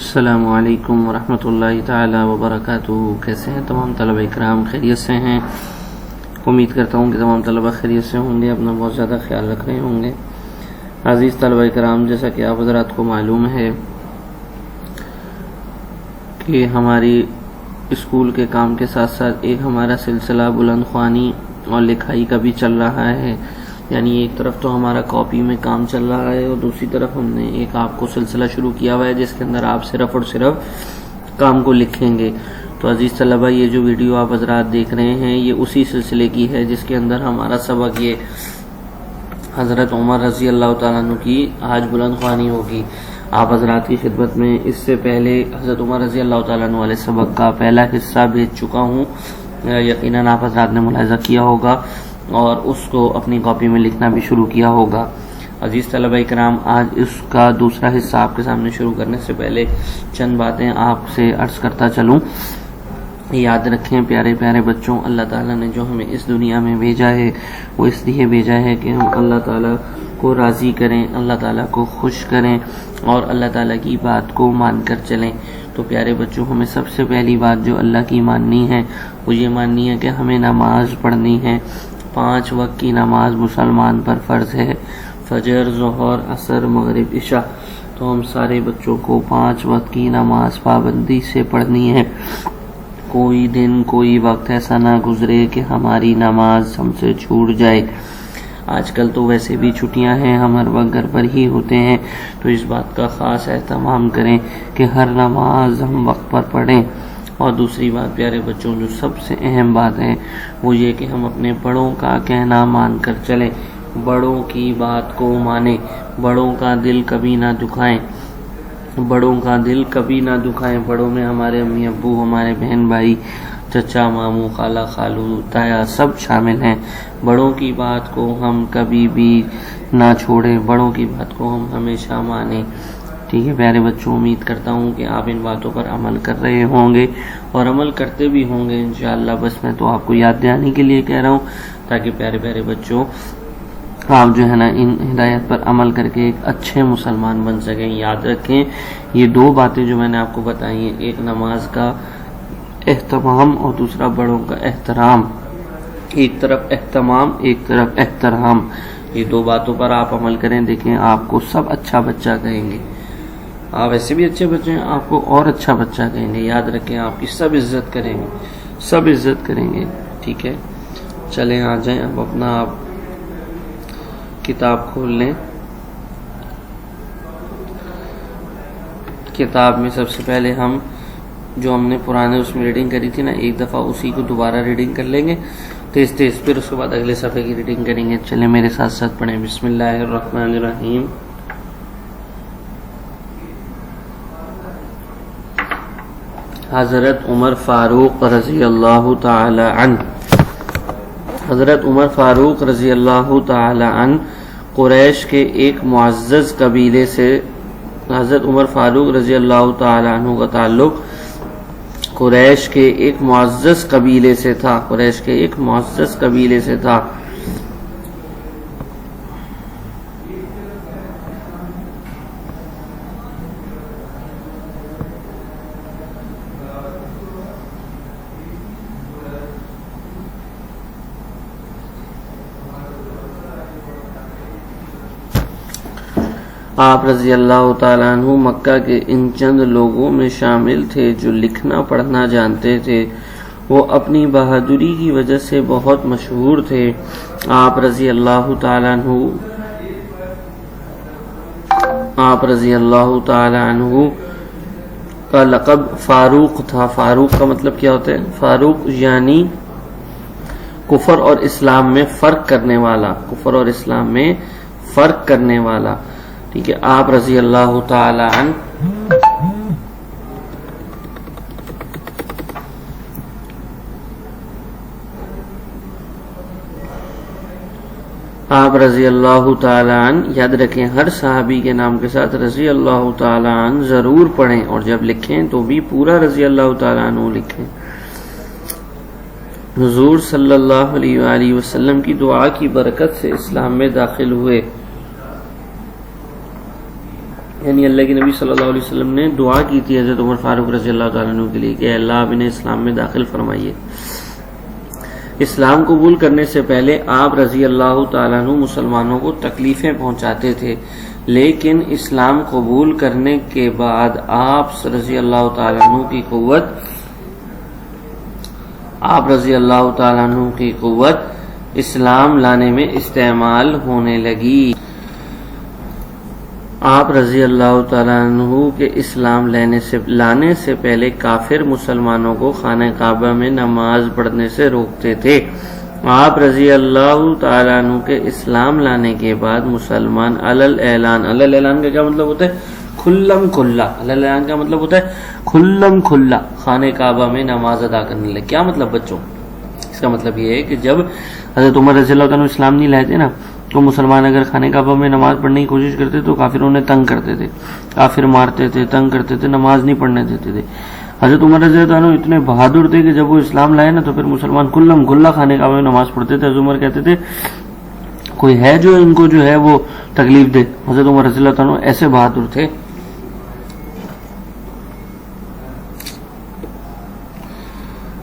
السلام علیکم ورحمۃ اللہ تعالی وبرکاتہ۔ کیسے ہیں تمام طلبہ اکرام؟ خیریت سے ہیں؟ امید کرتا ہوں کہ تمام طلبہ خیریت سے ہوں گے، اپنا بہت زیادہ خیال رکھ رہے ہوں گے۔ عزیز طلبہ اکرام، جیسا کہ آپ حضرات کو معلوم ہے کہ ہماری اسکول کے کام کے ساتھ ساتھ ایک ہمارا سلسلہ بلند خوانی اور لکھائی کا بھی چل رہا ہے، یعنی ایک طرف تو ہمارا کاپی میں کام چل رہا ہے اور دوسری طرف ہم نے ایک آپ کو سلسلہ شروع کیا ہوا ہے جس کے اندر آپ صرف اور صرف کام کو لکھیں گے۔ تو عزیز طلبہ، یہ جو ویڈیو آپ حضرات دیکھ رہے ہیں یہ اسی سلسلے کی ہے جس کے اندر ہمارا سبق یہ حضرت عمر رضی اللہ تعالیٰ عنہ کی آج بلند خوانی ہوگی۔ آپ حضرات کی خدمت میں اس سے پہلے حضرت عمر رضی اللہ تعالیٰ عنہ والے سبق کا پہلا حصہ بھیج چکا ہوں، یقیناً آپ حضرات نے ملاحظہ کیا ہوگا اور اس کو اپنی کاپی میں لکھنا بھی شروع کیا ہوگا۔ عزیز طلبہ اکرام، آج اس کا دوسرا حصہ آپ کے سامنے شروع کرنے سے پہلے چند باتیں آپ سے عرض کرتا چلوں۔ یاد رکھیں پیارے پیارے بچوں، اللہ تعالیٰ نے جو ہمیں اس دنیا میں بھیجا ہے وہ اس لیے بھیجا ہے کہ ہم اللہ تعالیٰ کو راضی کریں، اللہ تعالیٰ کو خوش کریں اور اللہ تعالیٰ کی بات کو مان کر چلیں۔ تو پیارے بچوں، ہمیں سب سے پہلی بات جو اللہ کی ماننی ہے وہ یہ ماننی ہے کہ ہمیں نماز پڑھنی ہے۔ 5 وقت کی نماز مسلمان پر فرض ہے، فجر، ظہر، عصر، مغرب، عشاء۔ تو ہم سارے بچوں کو 5 وقت کی نماز پابندی سے پڑھنی ہے۔ کوئی دن کوئی وقت ایسا نہ گزرے کہ ہماری نماز ہم سے چھوٹ جائے۔ آج کل تو ویسے بھی چھٹیاں ہیں، ہم ہر وقت گھر پر ہی ہوتے ہیں، تو اس بات کا خاص اہتمام کریں کہ ہر نماز ہم وقت پر پڑھیں۔ اور دوسری بات پیارے بچوں، جو سب سے اہم بات ہے وہ یہ کہ ہم اپنے بڑوں کا کہنا مان کر چلیں، بڑوں کی بات کو مانیں، بڑوں کا دل کبھی نہ دکھائیں، بڑوں کا دل کبھی نہ دکھائیں۔ بڑوں میں ہمارے امی ابو، ہمارے بہن بھائی، چچا ماموں، خالہ خالو، تایا سب شامل ہیں۔ بڑوں کی بات کو ہم کبھی بھی نہ چھوڑیں، بڑوں کی بات کو ہم ہمیشہ مانیں۔ ٹھیک ہے پیارے بچوں، امید کرتا ہوں کہ آپ ان باتوں پر عمل کر رہے ہوں گے اور عمل کرتے بھی ہوں گے انشاءاللہ۔ بس میں تو آپ کو یاد دلانے کے لیے کہہ رہا ہوں تاکہ پیارے پیارے بچوں آپ جو ہے نا ان ہدایت پر عمل کر کے ایک اچھے مسلمان بن سکیں۔ یاد رکھیں یہ 2 باتیں جو میں نے آپ کو بتائی ہیں، ایک نماز کا اہتمام اور دوسرا بڑوں کا احترام۔ ایک طرف اہتمام، ایک طرف احترام، یہ 2 باتوں پر آپ عمل کریں، دیکھیں آپ کو سب اچھا بچہ کہیں گے۔ آپ ایسے بھی اچھے بچے ہیں، آپ کو اور اچھا بچہ کہیں گے۔ یاد رکھیں آپ کی سب عزت کریں گے، سب عزت کریں گے۔ ٹھیک ہے، چلیں آ جائیں، اب اپنا آپ کتاب کھول لیں۔ کتاب میں سب سے پہلے ہم جو ہم نے پرانے اس میں ریڈنگ کری تھی نا، ایک دفعہ اسی کو دوبارہ ریڈنگ کر لیں گے تیز تیز، پھر اس کے بعد اگلے صفحے کی ریڈنگ کریں گے۔ چلیں میرے ساتھ ساتھ پڑھیں، بسم اللہ الرحمن الرحیم۔ حضرت عمر فاروق رضی اللہ تعالی عنہ، حضرت عمر فاروق رضی اللہ تعالی عنہ قریش کے ایک معزز قبیلے سے، حضرت عمر فاروق رضی اللہ تعالی عنہ کا تعلق قریش کے ایک معزز قبیلے سے تھا، قریش کے ایک معزز قبیلے سے تھا۔ آپ رضی اللہ تعالیٰ عنہ مکہ کے ان چند لوگوں میں شامل تھے جو لکھنا پڑھنا جانتے تھے۔ وہ اپنی بہادری کی وجہ سے بہت مشہور تھے۔ آپ رضی اللہ تعالیٰ عنہ کا لقب فاروق تھا۔ فاروق کا مطلب کیا ہوتا ہے؟ فاروق یعنی کفر اور اسلام میں فرق کرنے والا، کفر اور اسلام میں فرق کرنے والا۔ ٹھیک ہے، آپ رضی اللہ تعالی عنہ یاد رکھیں ہر صحابی کے نام کے ساتھ رضی اللہ تعالی عنہ ضرور پڑھیں، اور جب لکھیں تو بھی پورا رضی اللہ تعالی عنہ لکھیں۔ حضور صلی اللہ علیہ وآلہ وسلم کی دعا کی برکت سے اسلام میں داخل ہوئے۔ یعنی اللہ کے نبی صلی اللہ علیہ وسلم نے دعا کی تھی حضرت عمر فاروق رضی اللہ تعالیٰ عنہ کے لیے کہ اللہ آپ انہیں اسلام میں داخل فرمائیے. اسلام قبول کرنے سے پہلے آپ رضی اللہ تعالیٰ عنہ مسلمانوں کو تکلیفیں پہنچاتے تھے، لیکن اسلام قبول کرنے کے بعد آپ رضی اللہ تعالیٰ عنہ کی قوت اسلام لانے میں استعمال ہونے لگی. آپ رضی اللہ تعالیٰ عنہ کے اسلام لانے سے پہلے کافر مسلمانوں کو خانہ کعبہ میں نماز پڑھنے سے روکتے تھے. آپ رضی اللہ تعالیٰ عنہ کے اسلام لانے کے بعد مسلمان علل اعلان کا کیا مطلب ہوتا ہے؟ کھلم کھلا. علل اعلان کا مطلب ہوتا ہے کھلم کھلا خانہ کعبہ میں نماز ادا کرنے لگے. کیا مطلب بچوں؟ اس کا مطلب یہ ہے کہ جب حضرت عمر رضی اللہ تعالیٰ عنہ اسلام نہیں لائے تھے نا، تو مسلمان اگر خانہ کعبہ میں نماز پڑھنے کی کوشش کرتے تو کافر انہیں تنگ کرتے تھے، کافر مارتے تھے، تنگ کرتے تھے، نماز نہیں پڑھنے دیتے تھے. حضرت عمر رضی اللہ عنہ اتنے بہادر تھے کہ جب وہ اسلام لائے نا تو پھر مسلمان کلم کھلا خانہ کعبہ میں نماز پڑھتے تھے. حضرت عمر کہتے تھے کوئی ہے جو ان کو جو ہے وہ تکلیف دے. حضرت عمر رضی اللہ عنہ ایسے بہادر تھے.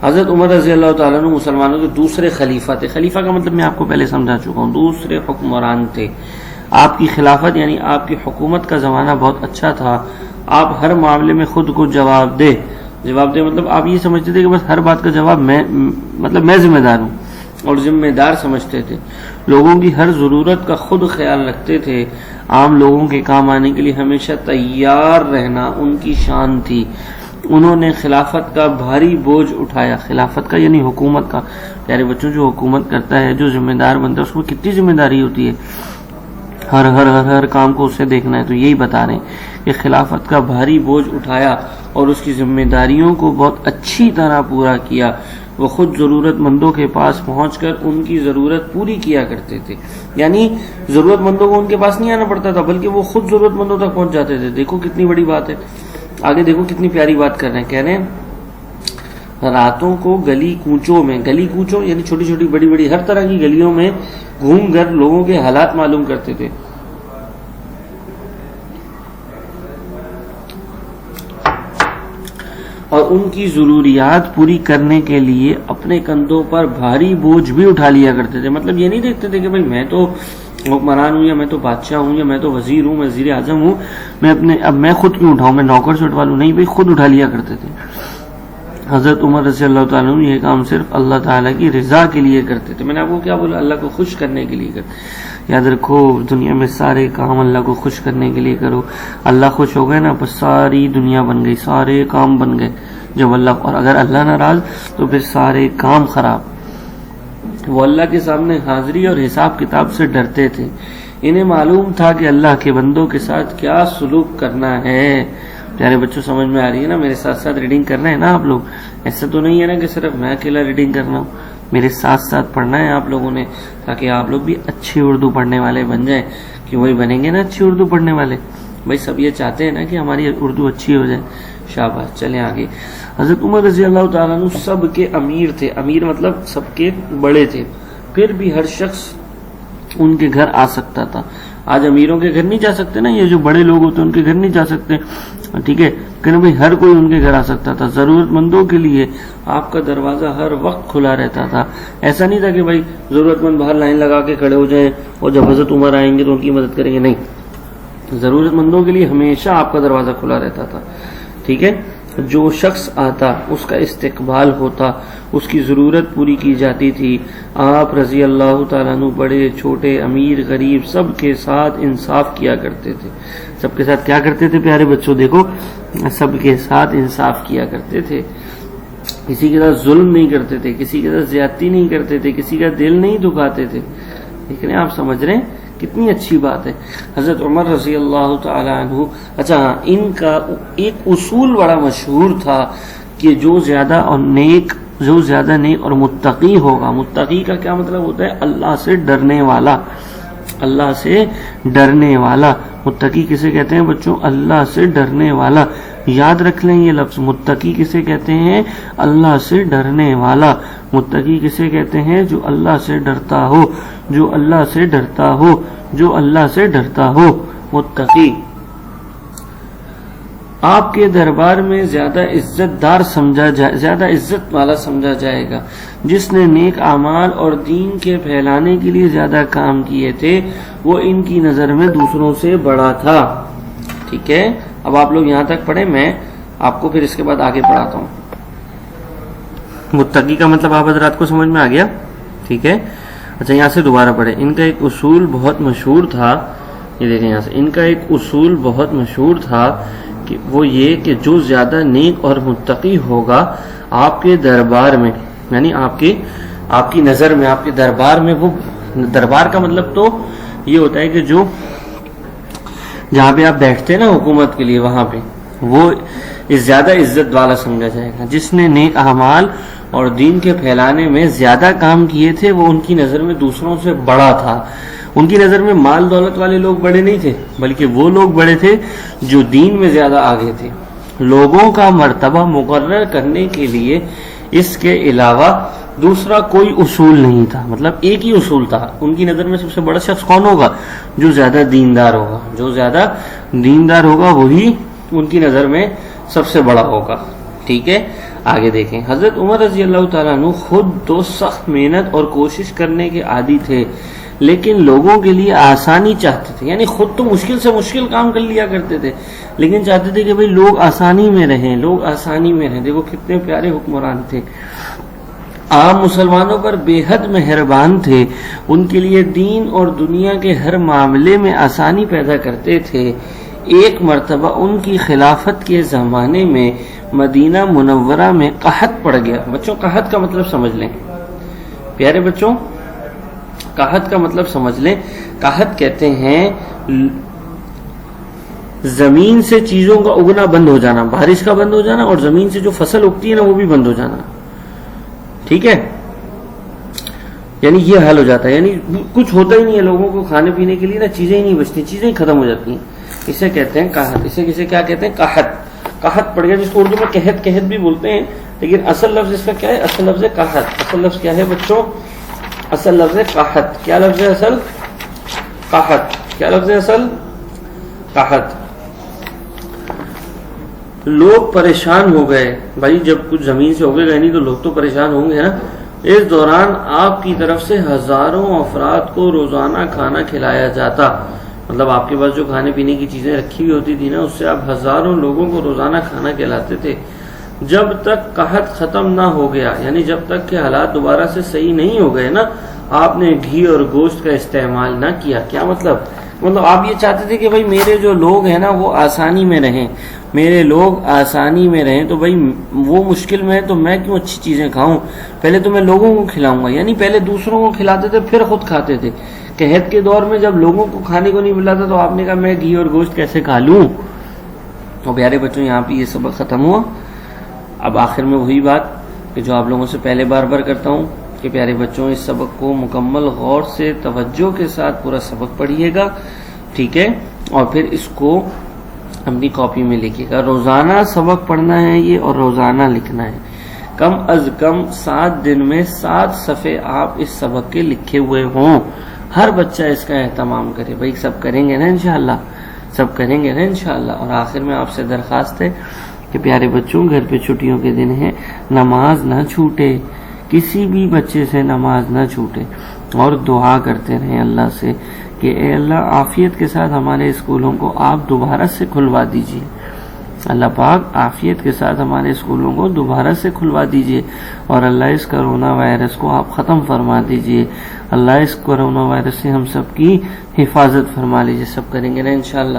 حضرت عمر رضی اللہ تعالیٰ عنہ مسلمانوں کے دوسرے خلیفہ تھے. خلیفہ کا مطلب میں آپ کو پہلے سمجھا چکا ہوں، دوسرے حکمران تھے. آپ کی خلافت یعنی آپ کی حکومت کا زمانہ بہت اچھا تھا. آپ ہر معاملے میں خود کو جواب دے مطلب آپ یہ سمجھتے تھے کہ بس ہر بات کا جواب میں ذمہ دار ہوں، اور ذمہ دار سمجھتے تھے. لوگوں کی ہر ضرورت کا خود خیال رکھتے تھے. عام لوگوں کے کام آنے کے لیے ہمیشہ تیار رہنا ان کی شان تھی. انہوں نے خلافت کا بھاری بوجھ اٹھایا. خلافت کا یعنی حکومت کا. پیارے بچوں، جو حکومت کرتا ہے، جو ذمہ دار بنتا ہے، اس کو کتنی ذمہ داری ہوتی ہے، ہر کام کو اسے دیکھنا ہے. تو یہی بتا رہے ہیں کہ خلافت کا بھاری بوجھ اٹھایا اور اس کی ذمہ داریوں کو بہت اچھی طرح پورا کیا. وہ خود ضرورت مندوں کے پاس پہنچ کر ان کی ضرورت پوری کیا کرتے تھے. یعنی ضرورت مندوں کو ان کے پاس نہیں آنا پڑتا تھا، بلکہ وہ خود ضرورت مندوں تک پہنچ جاتے تھے. دیکھو کتنی بڑی بات ہے. آگے دیکھو کتنی پیاری بات کر رہے ہیں. کہہ رہے ہیں راتوں کو گلی کوچوں یعنی چھوٹی چھوٹی بڑی بڑی ہر طرح کی گلیوں میں گھوم کر لوگوں کے حالات معلوم کرتے تھے. اور ان کی ضروریات پوری کرنے کے لیے اپنے کندھوں پر بھاری بوجھ بھی اٹھا لیا کرتے تھے. مطلب یہ نہیں دیکھتے تھے کہ بھائی میں تو حکمران ہوں، یا میں تو بادشاہ ہوں، یا میں تو وزیر ہوں، میں وزیر اعظم ہوں، میں خود کیوں اٹھاؤں، میں نوکر سے اٹھوا لوں. نہیں بھائی، خود اٹھا لیا کرتے تھے. حضرت عمر رضی اللہ تعالیٰ عنہ یہ کام صرف اللہ تعالیٰ کی رضا کے لیے کرتے تھے. میں نے آپ کو کیا بولا؟ اللہ کو خوش کرنے کے لیے کرتے. یاد رکھو، دنیا میں سارے کام اللہ کو خوش کرنے کے لیے کرو. اللہ خوش ہو گئے نا، بس ساری دنیا بن گئی، سارے کام بن گئے. جب اور اگر اللہ ناراض تو پھر سارے کام خراب. وہ اللہ کے سامنے حاضری اور حساب کتاب سے ڈرتے تھے. انہیں معلوم تھا کہ اللہ کے بندوں کے ساتھ کیا سلوک کرنا ہے. پیارے بچوں، سمجھ میں آ رہی ہے نا؟ میرے ساتھ ساتھ ریڈنگ کر رہے ہیں نا آپ لوگ؟ ایسا تو نہیں ہے نا کہ صرف میں اکیلا ریڈنگ کرنا ہوں. میرے ساتھ ساتھ پڑھنا ہے آپ لوگوں نے، تاکہ آپ لوگ بھی اچھی اردو پڑھنے والے بن جائیں. کہ وہی بنیں گے نا اچھی اردو پڑھنے والے. بھائی سب یہ چاہتے ہیں نا کہ ہماری اردو اچھی ہو جائے. شاباش. چلیں آگے. حضرت عمر رضی اللہ تعالیٰ عنہ سب کے امیر تھے. امیر مطلب سب کے بڑے تھے. پھر بھی ہر شخص ان کے گھر آ سکتا تھا. آج امیروں کے گھر نہیں جا سکتے نا، یہ جو بڑے لوگ ہوتے ہیں ان کے گھر نہیں جا سکتے، ٹھیک ہے، کہ بھائی ہر کوئی ان کے گھر آ سکتا تھا. ضرورت مندوں کے لیے آپ کا دروازہ ہر وقت کھلا رہتا تھا. ایسا نہیں تھا کہ بھائی ضرورت مند باہر لائن لگا کے کھڑے ہو جائیں اور جب حضرت عمر آئیں گے تو ان کی مدد کریں گے. نہیں، ضرورت مندوں کے لیے ہمیشہ آپ کا دروازہ کھلا رہتا تھا. ٹھیک ہے، جو شخص آتا اس کا استقبال ہوتا، اس کی ضرورت پوری کی جاتی تھی. آپ رضی اللہ تعالیٰ عنہ بڑے چھوٹے امیر غریب سب کے ساتھ انصاف کیا کرتے تھے. سب کے ساتھ کیا کرتے تھے پیارے بچوں؟ دیکھو، سب کے ساتھ انصاف کیا کرتے تھے. کسی کے ساتھ ظلم نہیں کرتے تھے، کسی کے ساتھ زیادتی نہیں کرتے تھے، کسی کا دل نہیں دکھاتے تھے. دیکھ رہے ہیں آپ؟ سمجھ رہے ہیں کتنی اچھی بات ہے. حضرت عمر رضی اللہ تعالی عنہ، اچھا ان کا ایک اصول بڑا مشہور تھا کہ جو زیادہ نیک اور متقی ہوگا. متقی کا کیا مطلب ہوتا ہے؟ اللہ سے ڈرنے والا. اللہ سے ڈرنے والا. متقی کسے کہتے ہیں بچوں؟ اللہ سے ڈرنے والا. یاد رکھ لیں یہ لفظ. متقی کسے کہتے ہیں؟ اللہ سے ڈرنے والا. متقی کسے کہتے ہیں؟ جو اللہ سے ڈرتا ہو، جو اللہ سے ڈرتا ہو، جو اللہ سے ڈرتا ہو. متقی. آپ کے دربار میں زیادہ عزت دار زیادہ عزت والا سمجھا جائے گا. جس نے نیک اعمال اور دین کے پھیلانے کے لیے زیادہ کام کیے تھے وہ ان کی نظر میں دوسروں سے بڑا تھا. ٹھیک ہے, اب آپ لوگ یہاں تک پڑھیں, میں آپ کو پھر اس کے بعد آگے پڑھاتا ہوں. متقی کا مطلب آپ حضرات کو سمجھ میں آ گیا؟ ٹھیک ہے. اچھا, یہاں سے دوبارہ پڑھیں. ان کا ایک اصول بہت مشہور تھا, یہ دیکھیں یہاں سے, ان کا ایک اصول بہت مشہور تھا کہ وہ یہ کہ جو زیادہ نیک اور متقی ہوگا آپ کے دربار میں, یعنی آپ کی نظر میں, آپ کے دربار میں, وہ دربار کا مطلب تو یہ ہوتا ہے کہ جو جہاں پہ آپ بیٹھتے ہیں نا حکومت کے لیے, وہاں پہ وہ زیادہ عزت والا سمجھا جائے گا. جس نے نیک اعمال اور دین کے پھیلانے میں زیادہ کام کیے تھے وہ ان کی نظر میں دوسروں سے بڑا تھا. ان کی نظر میں مال دولت والے لوگ بڑے نہیں تھے, بلکہ وہ لوگ بڑے تھے جو دین میں زیادہ آگے تھے. لوگوں کا مرتبہ مقرر کرنے کے لیے اس کے علاوہ دوسرا کوئی اصول نہیں تھا. مطلب ایک ہی اصول تھا. ان کی نظر میں سب سے بڑا شخص کون ہوگا؟ جو زیادہ دیندار ہوگا. جو زیادہ دیندار ہوگا وہی ان کی نظر میں سب سے بڑا ہوگا. ٹھیک ہے, آگے دیکھیں. حضرت عمر رضی اللہ تعالیٰ عنہ خود تو سخت محنت اور کوشش کرنے کے عادی تھے, لیکن لوگوں کے لیے آسانی چاہتے تھے. یعنی خود تو مشکل سے مشکل کام کر لیا کرتے تھے, لیکن چاہتے تھے کہ بھئی لوگ آسانی میں رہیں, لوگ آسانی میں رہیں. دیکھو کتنے پیارے حکمران تھے. عام مسلمانوں پر بے حد مہربان تھے, ان کے لیے دین اور دنیا کے ہر معاملے میں آسانی پیدا کرتے تھے. ایک مرتبہ ان کی خلافت کے زمانے میں مدینہ منورہ میں قحط پڑ گیا. بچوں قحط کا مطلب سمجھ لیں, پیارے بچوں قحط کا مطلب سمجھ لیں. قحط کہتے ہیں زمین سے چیزوں کا اگنا بند ہو جانا, بارش کا بند ہو جانا, اور زمین سے جو فصل اگتی ہے نا وہ بھی بند ہو جانا. ٹھیک ہے, یعنی یہ حال ہو جاتا ہے. یعنی کچھ ہوتا ہی نہیں ہے لوگوں کو کھانے پینے کے لیے نا, چیزیں ہی نہیں بچتی, چیزیں ہی ختم ہو جاتی ہیں. اسے کہتے ہیں قحط. اسے کسے کیا کہتے ہیں؟ قحط. قحط پڑ گیا, جس کو اردو میں قحط بھی بولتے ہیں, لیکن اصل لفظ اس کا کیا ہے؟ اصل لفظ ہے قحط. اصل لفظ کیا ہے بچوں؟ اصل لفظ ہے قحط. کیا لفظ ہے اصل؟ قحط. کیا لفظ ہے اصل؟ قحط. لوگ پریشان ہو گئے. بھائی جب کچھ زمین سے ہوگے گا نہیں تو لوگ تو پریشان ہوں گے نا. اس دوران آپ کی طرف سے ہزاروں افراد کو روزانہ کھانا کھلایا جاتا. مطلب آپ کے پاس جو کھانے پینے کی چیزیں رکھی ہوئی ہوتی تھی نا, اس سے آپ ہزاروں لوگوں کو روزانہ کھانا کھلاتے تھے. جب تک قحط ختم نہ ہو گیا, یعنی جب تک کہ حالات دوبارہ سے صحیح نہیں ہو گئے نا, آپ نے گھی اور گوشت کا استعمال نہ کیا. کیا مطلب آپ یہ چاہتے تھے کہ بھائی میرے جو لوگ ہیں نا وہ آسانی میں رہیں, میرے لوگ آسانی میں رہیں, تو بھائی وہ مشکل میں ہے تو میں کیوں اچھی چیزیں کھاؤں, پہلے تو میں لوگوں کو کھلاؤں گا. یعنی پہلے دوسروں کو کھلاتے تھے پھر خود کھاتے تھے. قحط کے دور میں جب لوگوں کو کھانے کو نہیں ملا تھا تو آپ نے کہا میں گھی اور گوشت کیسے کھا لوں. تو پیارے بچوں یہاں پہ یہ سبق ختم ہوا. اب آخر میں وہی بات کہ جو آپ لوگوں سے پہلے بار بار کرتا ہوں کہ پیارے بچوں اس سبق کو مکمل غور سے توجہ کے ساتھ پورا سبق پڑھیے گا. ٹھیک ہے, اور پھر اس کو اپنی کاپی میں لکھیے گا. روزانہ سبق پڑھنا ہے یہ, اور روزانہ لکھنا ہے. کم از کم 7 دن میں 7 صفحے آپ اس سبق کے لکھے ہوئے ہوں. ہر بچہ اس کا اہتمام کرے. بھائی سب کریں گے نا انشاءاللہ, سب کریں گے نا انشاءاللہ. اور آخر میں آپ سے درخواست ہے کہ پیارے بچوں گھر پہ چھٹیوں کے دن ہیں, نماز نہ چھوٹے, کسی بھی بچے سے نماز نہ چھوٹے, اور دعا کرتے رہیں اللہ سے کہ اے اللہ عافیت کے ساتھ ہمارے اسکولوں کو آپ دوبارہ سے کھلوا دیجیے. اللہ پاک عافیت کے ساتھ ہمارے اسکولوں کو دوبارہ سے کھلوا دیجیے, اور اللہ اس کرونا وائرس کو آپ ختم فرما دیجیے. اللہ اس کرونا وائرس سے ہم سب کی حفاظت فرما لیجیے. سب کریں گے نا انشاءاللہ.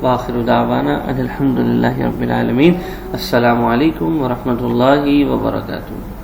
وآخر دعوانا الحمدللہ رب العالمین. السلام علیکم ورحمۃ اللہ وبرکاتہ.